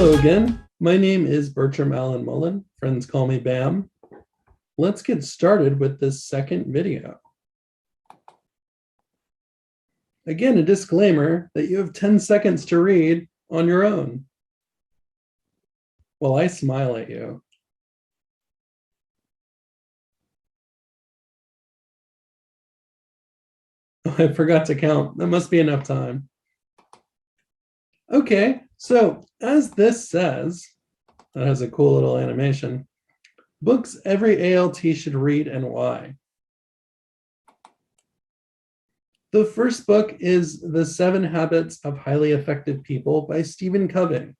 Hello again. My name is Bertram Allen Mullen. Friends call me Bam. Let's get started with this second video. Again, a disclaimer that you have 10 seconds to read on your own. While I smile at you. Oh, I forgot to count. That must be enough time. Okay, so as this says, that has a cool little animation. Books every ALT should read and why. The first book is The 7 Habits of Highly Effective People by Stephen Covey.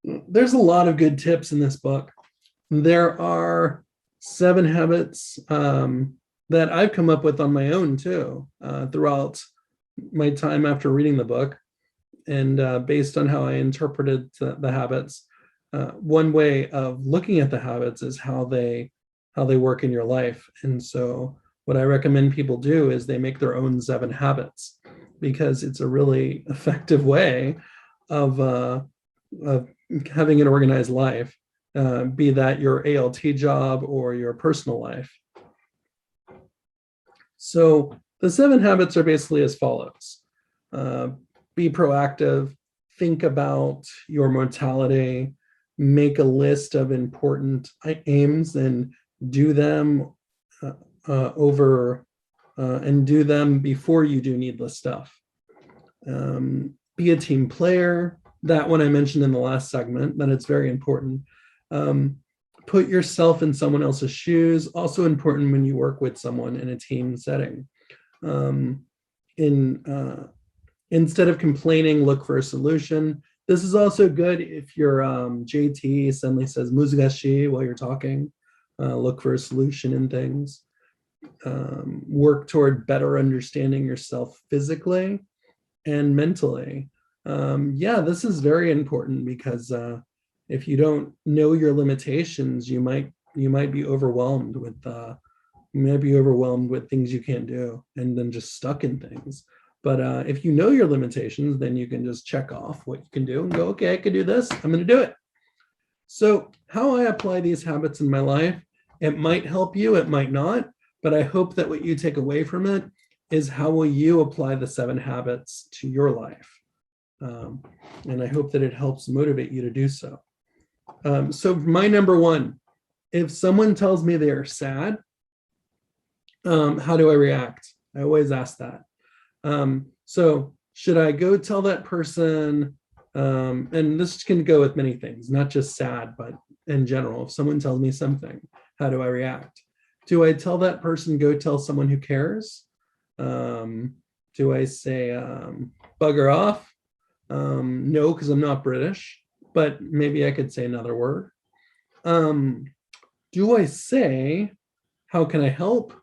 There's a lot of good tips in this book. There are 7 habits that I've come up with on my own too, throughout my time after reading the book. And based on how I interpreted the habits, one way of looking at the habits is how they work in your life. And so what I recommend people do is they make their own 7 habits, because it's a really effective way of having an organized life, be that your ALT job or your personal life. So the 7 habits are basically as follows. Be proactive, think about your mortality, make a list of important aims and do them and do them before you do needless stuff. Be a team player. That one I mentioned in the last segment, that it's very important. Put yourself in someone else's shoes, also important when you work with someone in a team setting. Instead of complaining, look for a solution. This is also good if your JT suddenly says muzugashi while you're talking. Look for a solution in things. Work toward better understanding yourself physically and mentally. Yeah, this is very important, because if you don't know your limitations, you might be overwhelmed with things you can't do, and then just stuck in things. But if you know your limitations, then you can just check off what you can do and go, okay, I can do this, I'm going to do it. So how I apply these habits in my life, it might help you, it might not, but I hope that what you take away from it is how will you apply the 7 habits to your life. And I hope that it helps motivate you to do so. So my number 1, if someone tells me they are sad, how do I react? I always ask that. So should I go tell that person, and this can go with many things, not just sad, but in general, if someone tells me something, how do I react? Do I tell that person, go tell someone who cares? Do I say, bugger off? No, because I'm not British, but maybe I could say another word. Do I say, how can I help?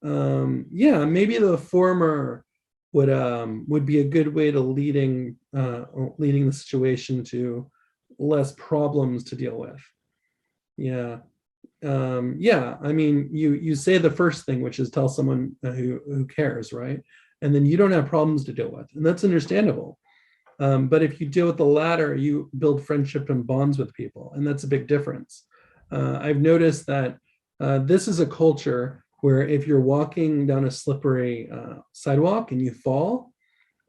Yeah, maybe the former would be a good way to leading the situation to less problems to deal with. Yeah. Yeah, I mean, you say the first thing, which is tell someone who cares, right? And then you don't have problems to deal with, and that's understandable. But if you deal with the latter, you build friendship and bonds with people, and that's a big difference. I've noticed that this is a culture where if you're walking down a slippery sidewalk and you fall,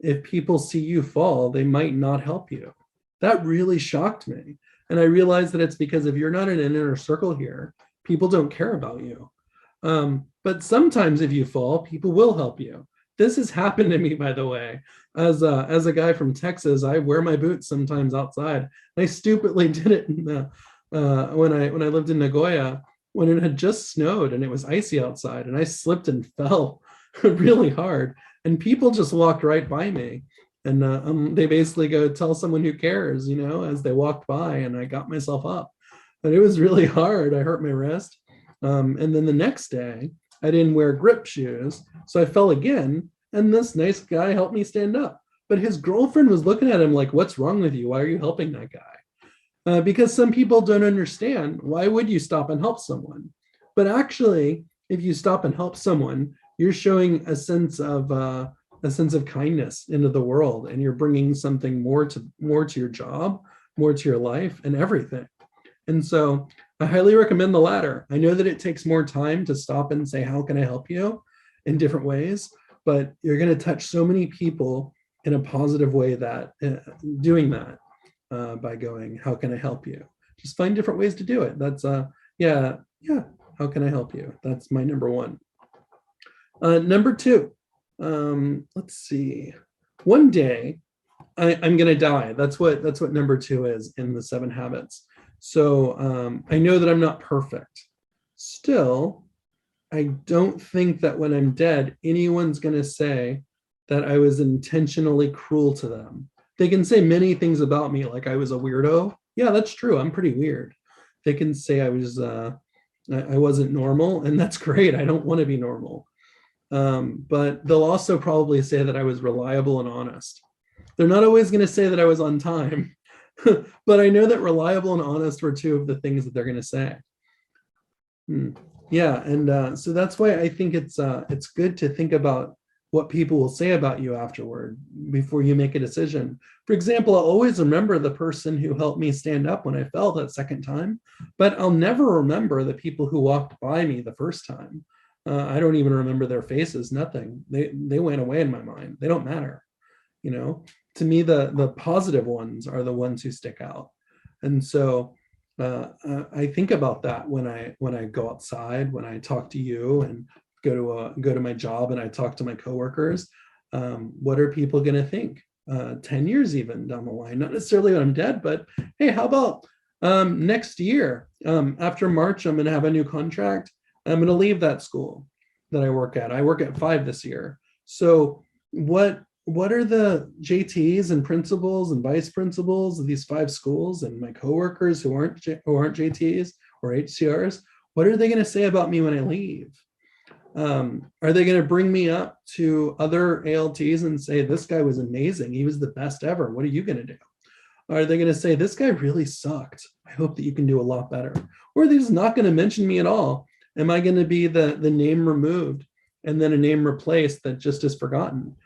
if people see you fall, they might not help you. That really shocked me. And I realized that it's because if you're not in an inner circle here, people don't care about you. But sometimes if you fall, people will help you. This has happened to me, by the way. As a guy from Texas, I wear my boots sometimes outside. I stupidly did it when I lived in Nagoya, when it had just snowed and it was icy outside, and I slipped and fell really hard, and people just walked right by me, and they basically go tell someone who cares, as they walked by, and I got myself up, but it was really hard. I hurt my wrist, and then the next day I didn't wear grip shoes, so I fell again, and this nice guy helped me stand up, but his girlfriend was looking at him like, what's wrong with you? Why are you helping that guy? Because some people don't understand, why would you stop and help someone? But actually, if you stop and help someone, you're showing a sense of kindness into the world, and you're bringing something more to your job more to your life and everything. And so I highly recommend the latter. I know that it takes more time to stop and say, how can I help you in different ways? But you're going to touch so many people in a positive way that doing that by going, how can I help you? Just find different ways to do it. That's yeah. How can I help you? That's my number one. Number two, let's see. One day I'm going to die. That's what number two is in the 7 habits. So I know that I'm not perfect. Still, I don't think that when I'm dead, anyone's going to say that I was intentionally cruel to them. They can say many things about me, like I was a weirdo. Yeah, that's true. I'm pretty weird. They can say I wasn't normal, and that's great. I don't want to be normal. But they'll also probably say that I was reliable and honest. They're not always going to say that I was on time, but I know that reliable and honest were 2 of the things that they're going to say. Yeah, and so that's why I think it's good to think about what people will say about you afterward before you make a decision. For example, I'll always remember the person who helped me stand up when I fell that second time, but I'll never remember the people who walked by me the first time. I don't even remember their faces, nothing. They went away in my mind. They don't matter. You know, to me, the positive ones are the ones who stick out. And so I think about that when I go outside, when I talk to you and go to my job and I talk to my coworkers. What are people going to think 10 years even down the line? Not necessarily when I'm dead, but hey, how about next year? After March, I'm going to have a new contract. I'm going to leave that school that I work at. I work at 5 this year. So what are the JTs and principals and vice principals of these 5 schools and my coworkers who aren't JTs or HCRs? What are they going to say about me when I leave? Are they going to bring me up to other ALTs and say, this guy was amazing. He was the best ever. What are you going to do? Are they going to say, this guy really sucked. I hope that you can do a lot better. Or are they just not going to mention me at all? Am I going to be the name removed and then a name replaced that just is forgotten?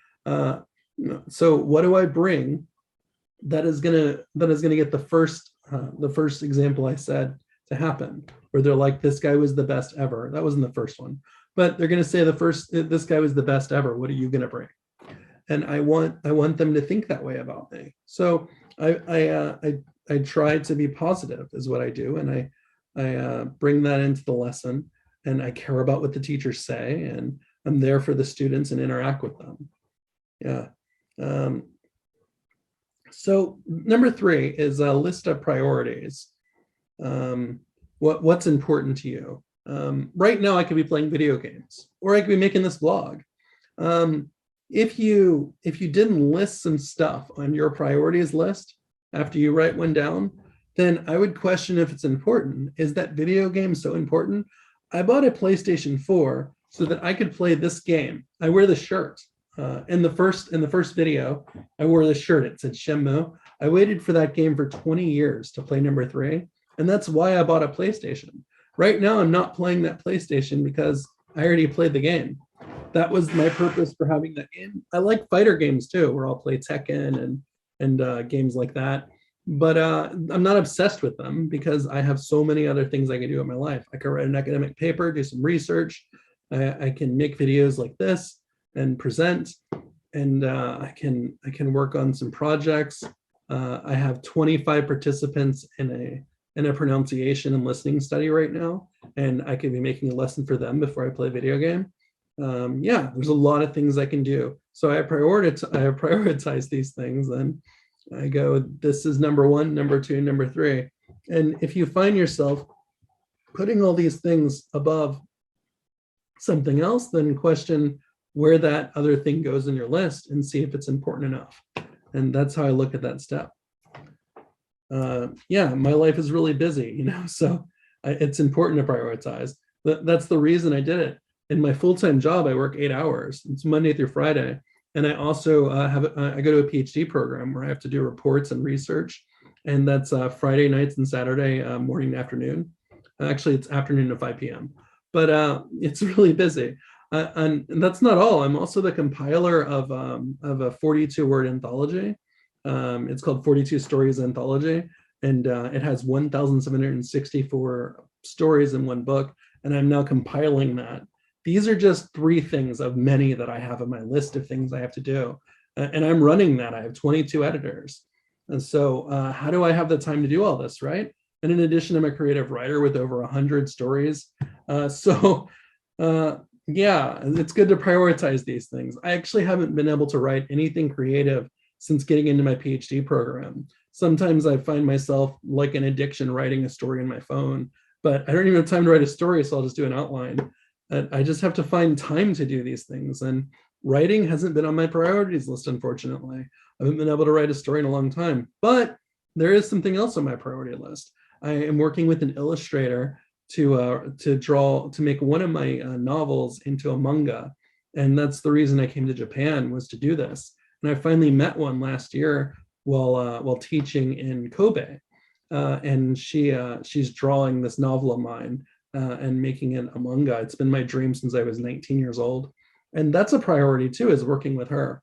So what do I bring that is going to get the first example I said to happen, where they're like, this guy was the best ever. That wasn't the first one, but they're going to say this guy was the best ever. What are you going to bring? And I want them to think that way about me. So I try to be positive is what I do. And I bring that into the lesson, and I care about what the teachers say, and I'm there for the students and interact with them. Yeah. So number 3 is a list of priorities. What's important to you? Right now I could be playing video games, or I could be making this blog. If you didn't list some stuff on your priorities list after you write one down, then I would question if it's important. Is that video game so important? I bought a PlayStation 4 so that I could play this game. I wear the shirt. In the first video, I wore the shirt. It said Shenmue. I waited for that game for 20 years to play number 3, and that's why I bought a PlayStation. Right now, I'm not playing that PlayStation because I already played the game. That was my purpose for having that game. I like fighter games too, where I'll play Tekken and games like that. But I'm not obsessed with them because I have so many other things I can do in my life. I can write an academic paper, do some research. I can make videos like this and present, and I can work on some projects. I have 25 participants in a pronunciation and listening study right now, and I could be making a lesson for them before I play a video game. Yeah, there's a lot of things I can do. So I prioritize these things, and I go, this is number 1, number 2, number 3. And if you find yourself putting all these things above something else, then question where that other thing goes in your list and see if it's important enough. And that's how I look at that step. Yeah, my life is really busy, so it's important to prioritize. That's the reason I did it. In my full-time job, I work 8 hours. It's Monday through Friday. And I also I go to a PhD program where I have to do reports and research. And that's Friday nights and Saturday morning and afternoon. Actually, it's afternoon to 5 p.m. But it's really busy. And that's not all. I'm also the compiler of a 42-word anthology. It's called 42 Stories Anthology. and it has 1,764 stories in one book, and I'm now compiling that. These are just 3 things of many that I have on my list of things I have to do. And I'm running that. I have 22 editors. And so how do I have the time to do all this, right? And in addition, I'm a creative writer with over 100 stories. Yeah, it's good to prioritize these things. I actually haven't been able to write anything creative since getting into my PhD program. Sometimes I find myself like an addiction writing a story in my phone, but I don't even have time to write a story, so I'll just do an outline. I just have to find time to do these things. And writing hasn't been on my priorities list, unfortunately. I haven't been able to write a story in a long time, but there is something else on my priority list. I am working with an illustrator to make one of my novels into a manga. And that's the reason I came to Japan, was to do this. And I finally met one last year while teaching in Kobe. And she's drawing this novel of mine and making it a manga. It's been my dream since I was 19 years old. And that's a priority too, is working with her.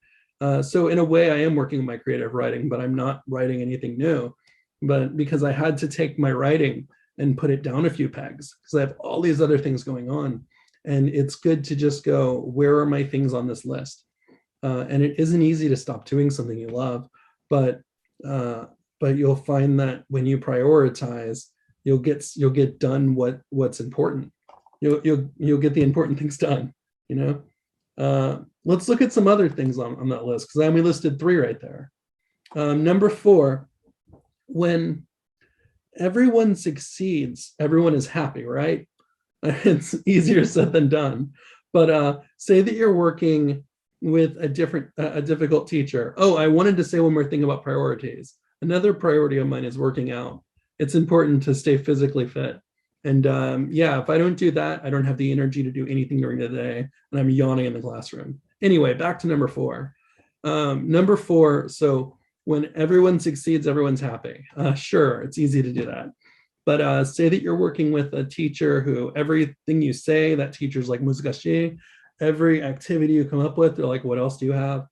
So in a way, I am working on my creative writing, but I'm not writing anything new. But because I had to take my writing and put it down a few pegs, because I have all these other things going on. And it's good to just go, where are my things on this list? And it isn't easy to stop doing something you love, but you'll find that when you prioritize, you'll get done what's important. You'll get the important things done, you know? Let's look at some other things on that list, because I only listed 3 right there. Number 4, when everyone succeeds, everyone is happy, right? It's easier said than done. But say that you're working with a difficult teacher. Oh, I wanted to say one more thing about priorities. Another priority of mine is working out. It's important to stay physically fit. And yeah, if I don't do that, I don't have the energy to do anything during the day, and I'm yawning in the classroom. Anyway, back to number 4. Number 4, so when everyone succeeds, everyone's happy. Sure, it's easy to do that. But say that you're working with a teacher who everything you say, that teacher's like musugashi. Every activity you come up with, they're like, what else do you have?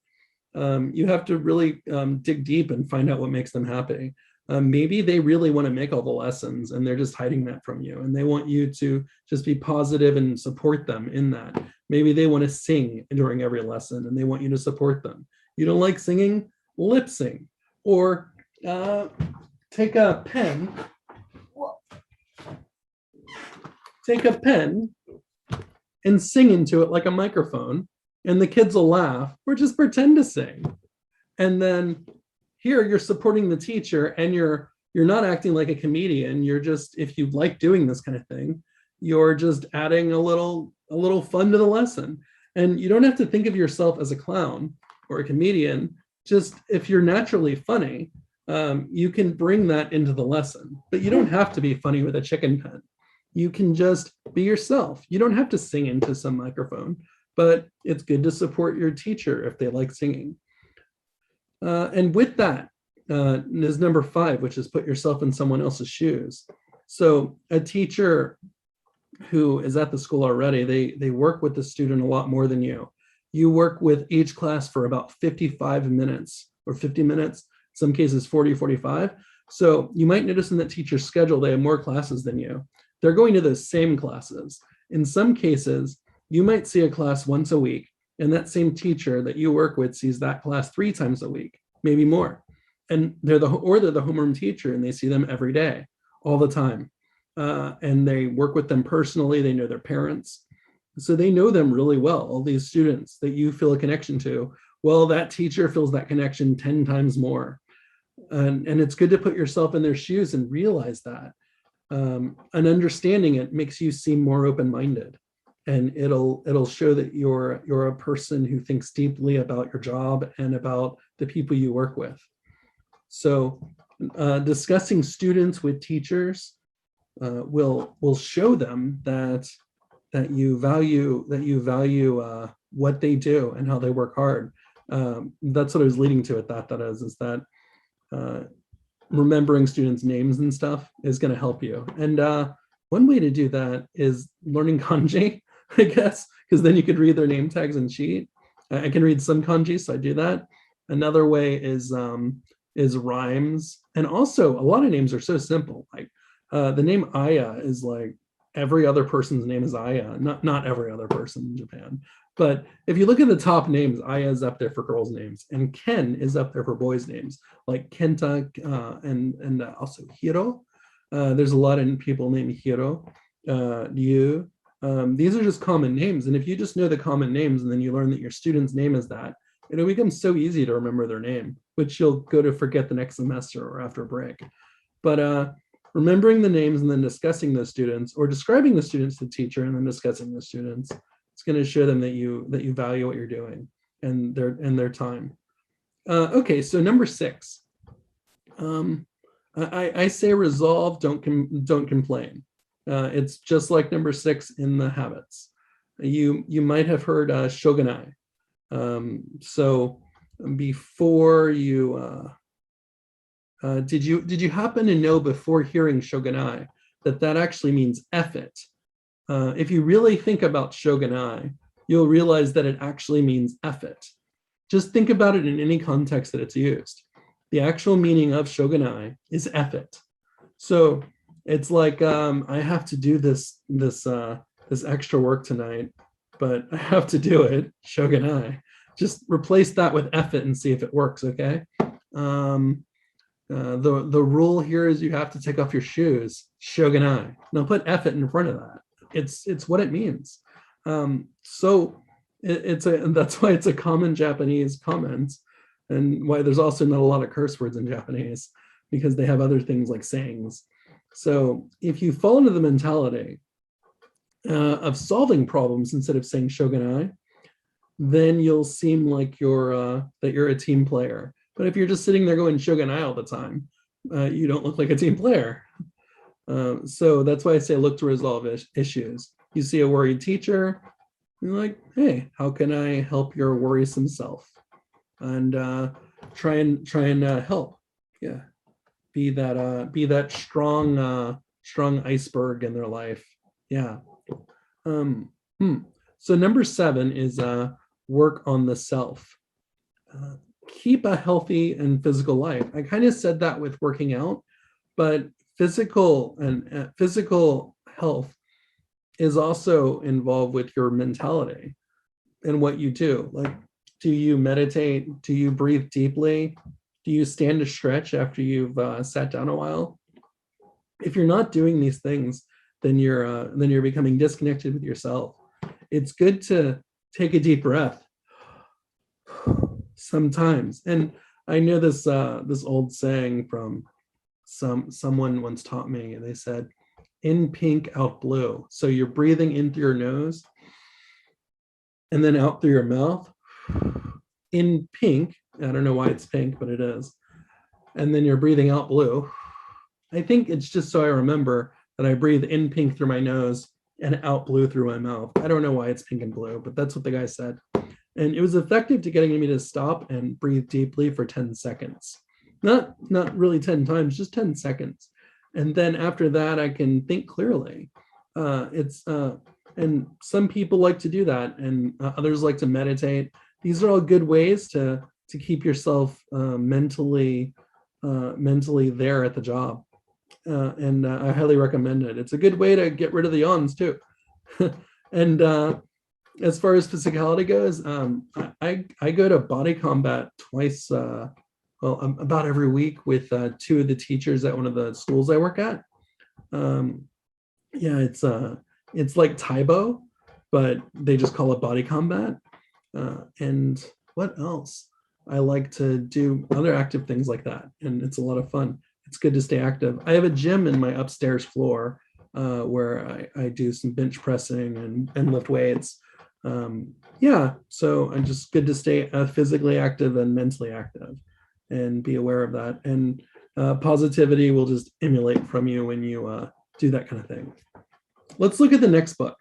You have to really dig deep and find out what makes them happy. Maybe they really want to make all the lessons and they're just hiding that from you, and they want you to just be positive and support them in that. Maybe they want to sing during every lesson and they want you to support them. You don't like singing? Lip sync, or take a pen and sing into it like a microphone, and the kids will laugh, or just pretend to sing. And then here you're supporting the teacher, and you're not acting like a comedian. You're just, if you like doing this kind of thing, you're just adding a little fun to the lesson. And you don't have to think of yourself as a clown or a comedian. Just if you're naturally funny, you can bring that into the lesson. But you don't have to be funny with a chicken pen. You can just be yourself. You don't have to sing into some microphone, but it's good to support your teacher if they like singing. And with that is number 5, which is put yourself in someone else's shoes. So a teacher who is at the school already, they work with the student a lot more than you. You work with each class for about 55 minutes or 50 minutes, some cases 40, 45. So you might notice in that teacher's schedule, they have more classes than you. They're going to those same classes. In some cases, you might see a class once a week, and that same teacher that you work with sees that class 3 times a week, maybe more. And they're the homeroom teacher, and they see them every day, all the time. And they work with them personally. They know their parents. So they know them really well, all these students that you feel a connection to. Well, that teacher feels that connection 10 times more. And it's good to put yourself in their shoes and realize that. And understanding it makes you seem more open-minded. And it'll show that you're a person who thinks deeply about your job and about the people you work with. So discussing students with teachers will show them that you value what they do and how they work hard. That's what I was leading to at that remembering students' names and stuff is going to help you. And one way to do that is learning kanji, I guess, because then you could read their name tags and cheat. I can read some kanji, so I do that. Another way is rhymes And also, a lot of names are so simple. Like the name Aya is like every other person's name is Aya. Not every other person in Japan. But if you look at the top names, Aya is up there for girls' names, and Ken is up there for boys' names, like Kenta and also Hiro. There's a lot of people named Hiro, Ryu. These are just common names. And if you just know the common names and then you learn that your student's name is that, it'll become so easy to remember their name, which you'll go to forget the next semester or after a break. But remembering the names and then discussing those students, or describing the students to the teacher and then discussing the students, it's going to show them that you value what you're doing and their time. Okay, so number 6. I say resolve, don't complain. It's just like number 6 in the habits. You might have heard shogunai. So before you did you happen to know before hearing shogunai that actually means F it? If you really think about shogunai, you'll realize that it actually means F it. Just think about it in any context that it's used. The actual meaning of shogunai is F it. So it's like I have to do this extra work tonight, but I have to do it. Shogunai. Just replace that with F it and see if it works. Okay. The rule here is you have to take off your shoes. Shogunai. Now put F it in front of that. It's what it means. So that's why it's a common Japanese comment, and why there's also not a lot of curse words in Japanese, because they have other things like sayings. So if you fall into the mentality of solving problems instead of saying shogunai, then you'll seem like you're a team player. But if you're just sitting there going shogunai all the time, you don't look like a team player. So that's why I say look to resolve issues. You see a worried teacher, you're like, hey, how can I help your worrisome self? And try and help. Yeah, be that strong iceberg in their life. Yeah. So number 7 is work on the self. Keep a healthy and physical life. I kind of said that with working out, but physical health is also involved with your mentality and what you do. Like, do you meditate? Do you breathe deeply? Do you stand to stretch after you've sat down a while? If you're not doing these things, then you're becoming disconnected with yourself. It's good to take a deep breath sometimes. And I know this old saying from someone once taught me, and they said, in pink, out blue. So you're breathing in through your nose and then out through your mouth. In pink, I don't know why it's pink, but it is. And then you're breathing out blue. I think it's just so I remember that I breathe in pink through my nose and out blue through my mouth. I don't know why it's pink and blue, but that's what the guy said. And it was effective to getting me to stop and breathe deeply for 10 seconds. Not really 10 times, just 10 seconds. And then after that, I can think clearly. And some people like to do that, and others like to meditate. These are all good ways to keep yourself mentally there at the job. And I highly recommend it. It's a good way to get rid of the yawns too. And as far as physicality goes, I go to body combat twice, about every week with 2 of the teachers at one of the schools I work at. Yeah, it's like Taibo, but they just call it body combat. And what else? I like to do other active things like that, and it's a lot of fun. It's good to stay active. I have a gym in my upstairs floor where I do some bench pressing and lift weights. Yeah, so I'm just good to stay physically active and mentally active, and be aware of that. And positivity will just emulate from you when you do that kind of thing. Let's look at the next book.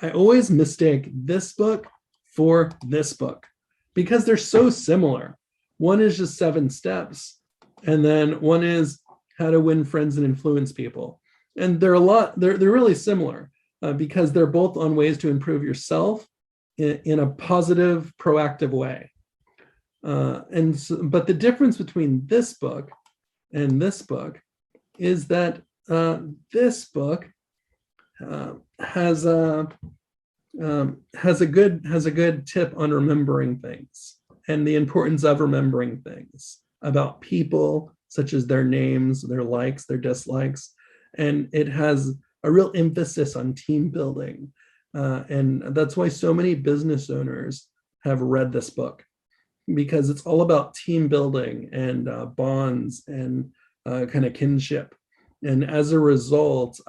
I always mistake this book for this book because they're so similar. One is just 7 steps, and then one is how to win friends and influence people. And they're really similar because they're both on ways to improve yourself in a positive, proactive way. But the difference between this book and this book is that this book has a good tip on remembering things and the importance of remembering things about people, such as their names, their likes, their dislikes, and it has a real emphasis on team building, and that's why so many business owners have read this book, because it's all about team building and bonds and kind of kinship. And as a result,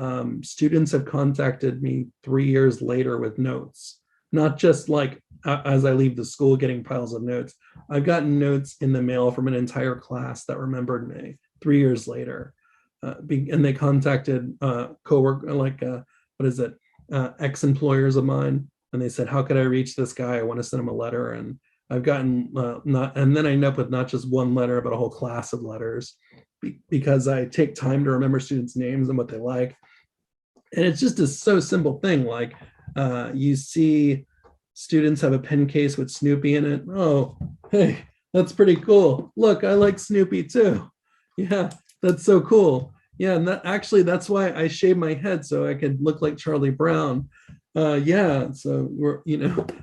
students have contacted me 3 years later with notes, not just like as I leave the school getting piles of notes. I've gotten notes in the mail from an entire class that remembered me 3 years later. And they contacted coworker, like, what is it, ex-employers of mine. And they said, how could I reach this guy? I want to send him a letter. And I've gotten and then I end up with not just one letter, but a whole class of letters, because I take time to remember students' names and what they like. And it's just a so simple thing. Like you see students have a pen case with Snoopy in it. Oh, hey, that's pretty cool. Look, I like Snoopy too. Yeah, that's so cool. Yeah, and that's why I shaved my head, so I could look like Charlie Brown. Yeah, so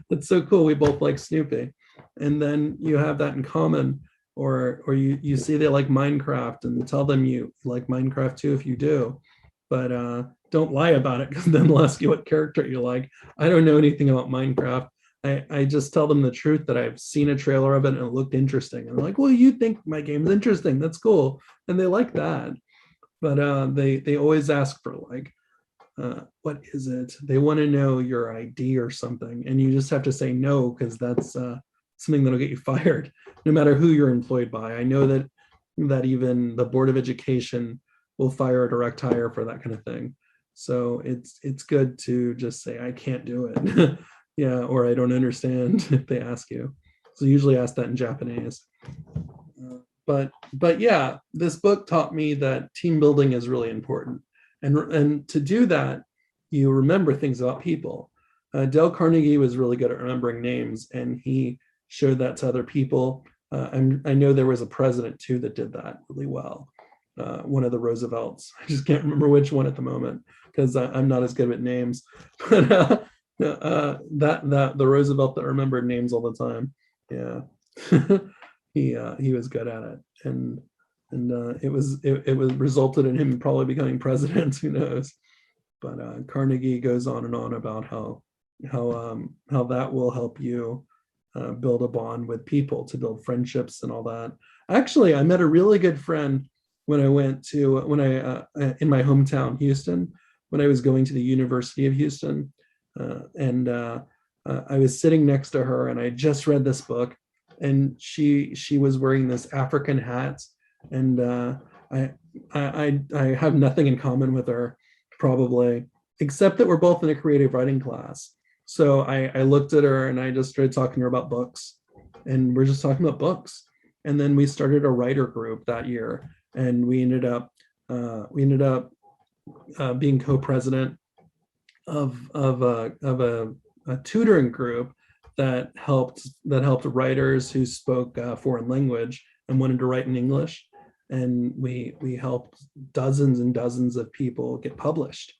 that's so cool. We both like Snoopy. And then you have that in common. Or you see they like Minecraft, and tell them you like Minecraft too if you do. But don't lie about it, because then they'll ask you what character you like. I don't know anything about Minecraft. I just tell them the truth, that I've seen a trailer of it and it looked interesting. And they're like, well, you think my game's interesting. That's cool. And they like that. But they always ask for like, what is it? They want to know your ID or something. And you just have to say no, because that's something that'll get you fired, no matter who you're employed by. I know that even the Board of Education will fire a direct hire for that kind of thing. So it's good to just say, I can't do it. Yeah, or I don't understand if they ask you. So usually ask that in Japanese. But yeah, this book taught me that team building is really important. And to do that, you remember things about people. Dale Carnegie was really good at remembering names, and he showed that to other people. I know there was a president too that did that really well. One of the Roosevelts. I just can't remember which one at the moment, because I'm not as good at names. But the Roosevelt that remembered names all the time. Yeah, he was good at it, and it was resulted in him probably becoming president. Who knows? But Carnegie goes on and on about how that will help you build a bond with people, to build friendships and all that. Actually, I met a really good friend when I in my hometown, Houston, when I was going to the University of Houston, and I was sitting next to her, and I just read this book, and she was wearing this African hat, and I have nothing in common with her, probably, except that we're both in a creative writing class. So I looked at her and I just started talking to her about books, and we're just talking about books. And then we started a writer group that year, and we ended up being co-president of a tutoring group that helped writers who spoke foreign language and wanted to write in English. And we helped dozens and dozens of people get published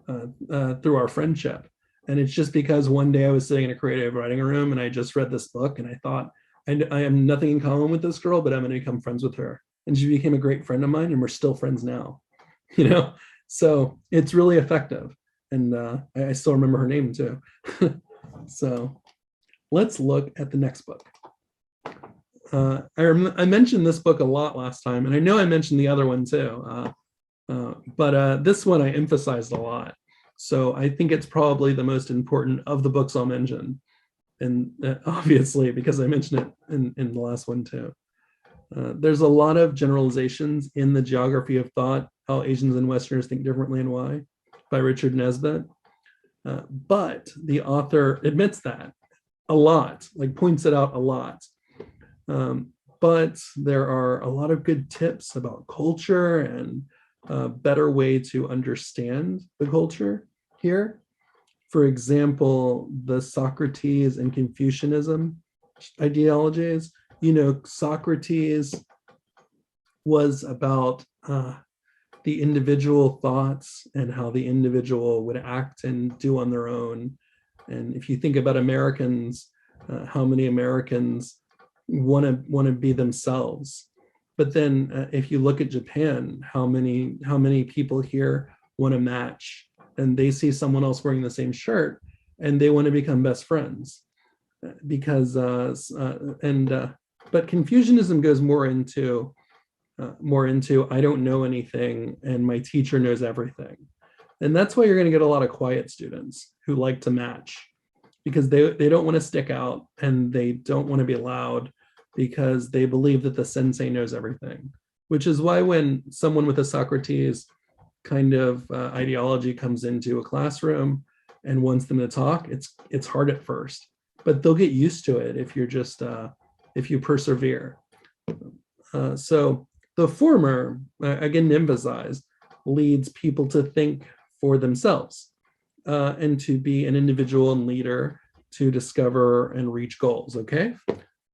through our friendship. And it's just because one day I was sitting in a creative writing room and I just read this book, and I thought, I have nothing in common with this girl, but I'm going to become friends with her. And she became a great friend of mine, and we're still friends now. So it's really effective. And I still remember her name too. So let's look at the next book. I mentioned this book a lot last time, and I know I mentioned the other one too, but this one I emphasized a lot. So I think it's probably the most important of the books I'll mention, and obviously because I mentioned it in the last one too. There's a lot of generalizations in The Geography of Thought: How Asians and Westerners Think Differently and Why, by Richard Nesbitt. But the author admits that a lot, like points it out a lot. But there are a lot of good tips about culture and a better way to understand the culture here. For example, the Socrates and Confucianism ideologies. Socrates was about the individual thoughts and how the individual would act and do on their own. And if you think about Americans, how many Americans want to be themselves? But then if you look at Japan, how many people here want to match, and they see someone else wearing the same shirt and they want to become best friends because but Confucianism goes more into I don't know anything and my teacher knows everything. And that's why you're going to get a lot of quiet students who like to match, because they don't want to stick out and they don't want to be loud because they believe that the sensei knows everything, which is why when someone with a Socrates kind of ideology comes into a classroom and wants them to talk, it's hard at first, but they'll get used to it if you're just if you persevere. So the former, again to emphasize, leads people to think for themselves and to be an individual and leader to discover and reach goals, okay?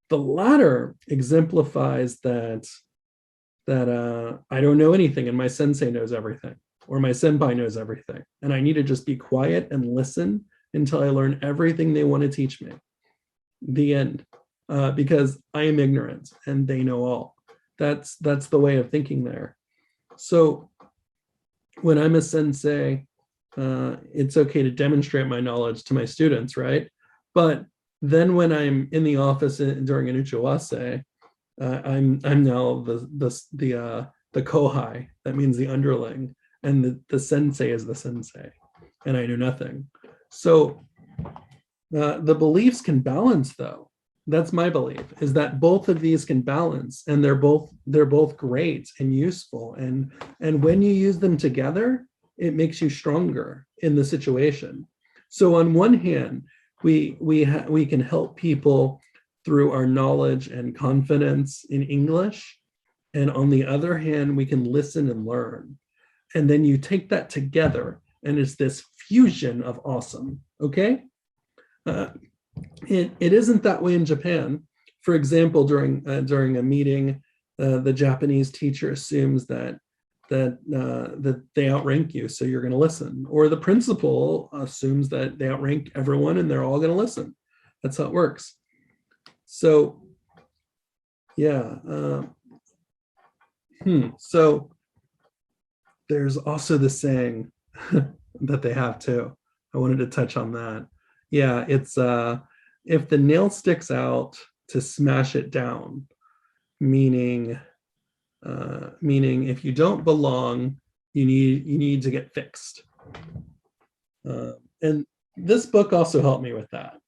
The latter exemplifies that I don't know anything and my sensei knows everything, or my senpai knows everything, and I need to just be quiet and listen until I learn everything they want to teach me. The end. Because I am ignorant and they know all. That's the way of thinking there. So when I'm a sensei, it's okay to demonstrate my knowledge to my students, right? But then when I'm in the office during an uchawase, I'm now the kohai. That means the underling, and the sensei is the sensei, and I know nothing. So the beliefs can balance, though. That's my belief, is that both of these can balance, and they're both great and useful. And when you use them together, it makes you stronger in the situation. So on one hand, we can help people through our knowledge and confidence in English. And on the other hand, we can listen and learn. And then you take that together and it's this fusion of awesome, okay? It isn't that way in Japan. For example, during a meeting, the Japanese teacher assumes that they outrank you, so you're going to listen. Or the principal assumes that they outrank everyone and they're all going to listen. That's how it works. So, yeah. So there's also the saying that they have too. I wanted to touch on that. Yeah, it's if the nail sticks out, to smash it down, meaning if you don't belong, you need to get fixed. And this book also helped me with that,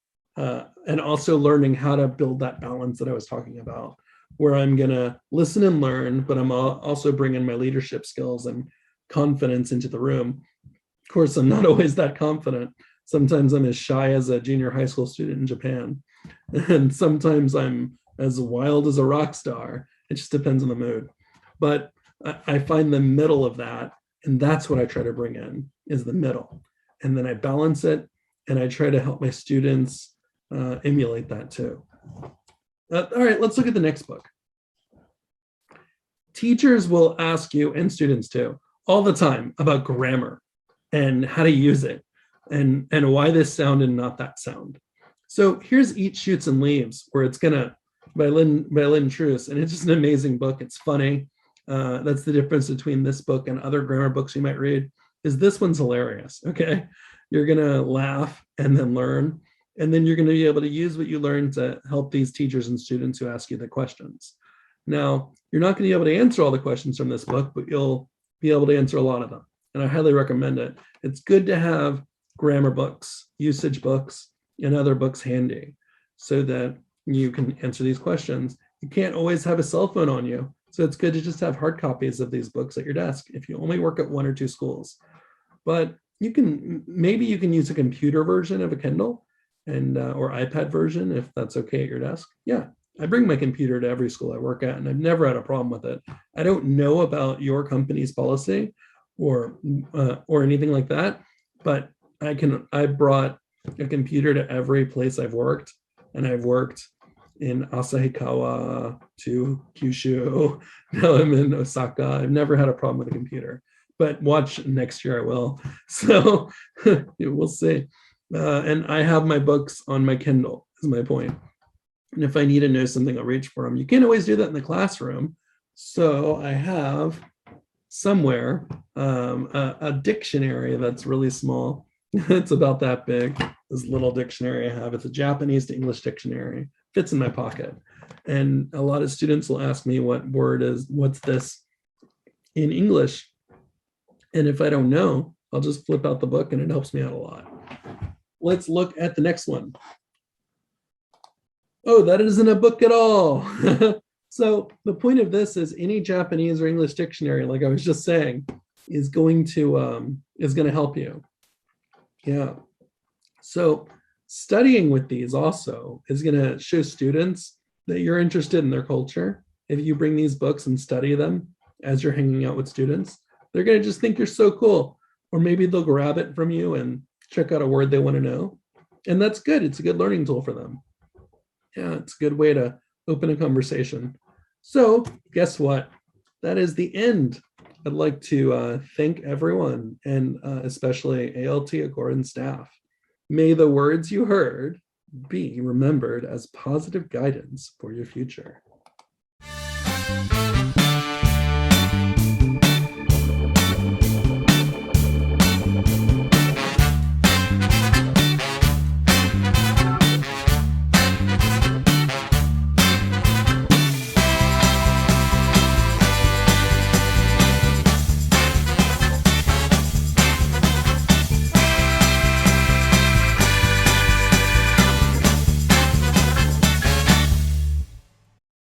and also learning how to build that balance that I was talking about, where I'm gonna listen and learn, but I'm also bringing my leadership skills and confidence into the room. Of course, I'm not always that confident. Sometimes I'm as shy as a junior high school student in Japan, and sometimes I'm as wild as a rock star. It just depends on the mood. But I find the middle of that, and that's what I try to bring in, is the middle. And then I balance it, and I try to help my students emulate that too. All right, let's look at the next book. Teachers will ask you, and students too, all the time about grammar and how to use it, and why this sound and not that sound. So here's Eat, Shoots, and Leaves, where it's gonna, by Lynn Truce, and it's just an amazing book. It's funny. That's the difference between this book and other grammar books you might read, is this one's hilarious, okay? You're gonna laugh and then learn, and then you're gonna be able to use what you learned to help these teachers and students who ask you the questions. Now, you're not gonna be able to answer all the questions from this book, but you'll be able to answer a lot of them, and I highly recommend it. It's good to have grammar books, usage books, and other books handy so that you can answer these questions. You can't always have a cell phone on you, so it's good to just have hard copies of these books at your desk if you only work at 1 or 2 schools. But maybe you can use a computer version of a Kindle and or iPad version if that's okay at your desk. Yeah, I bring my computer to every school I work at, and I've never had a problem with it. I don't know about your company's policy or anything like that, but I brought a computer to every place I've worked, and I've worked in Asahikawa to Kyushu. Now I'm in Osaka. I've never had a problem with a computer, but watch next year I will. So we'll see. And I have my books on my Kindle, is my point. And if I need to know something, I'll reach for them. You can't always do that in the classroom. So I have somewhere a dictionary that's really small. It's about that big. This little dictionary I have. It's a Japanese to English dictionary. Fits in my pocket. And a lot of students will ask me what word is, what's this in English? And if I don't know, I'll just flip out the book and it helps me out a lot. Let's look at the next one. Oh, that isn't a book at all. So the point of this is any Japanese or English dictionary, like I was just saying, is going to help you. Yeah. So studying with these also is going to show students that you're interested in their culture. If you bring these books and study them as you're hanging out with students, they're going to just think you're so cool. Or maybe they'll grab it from you and check out a word they want to know. And that's good. It's a good learning tool for them. Yeah, it's a good way to open a conversation. So guess what? That is the end. I'd like to thank everyone, and especially ALT, Agora, and staff. May the words you heard be remembered as positive guidance for your future.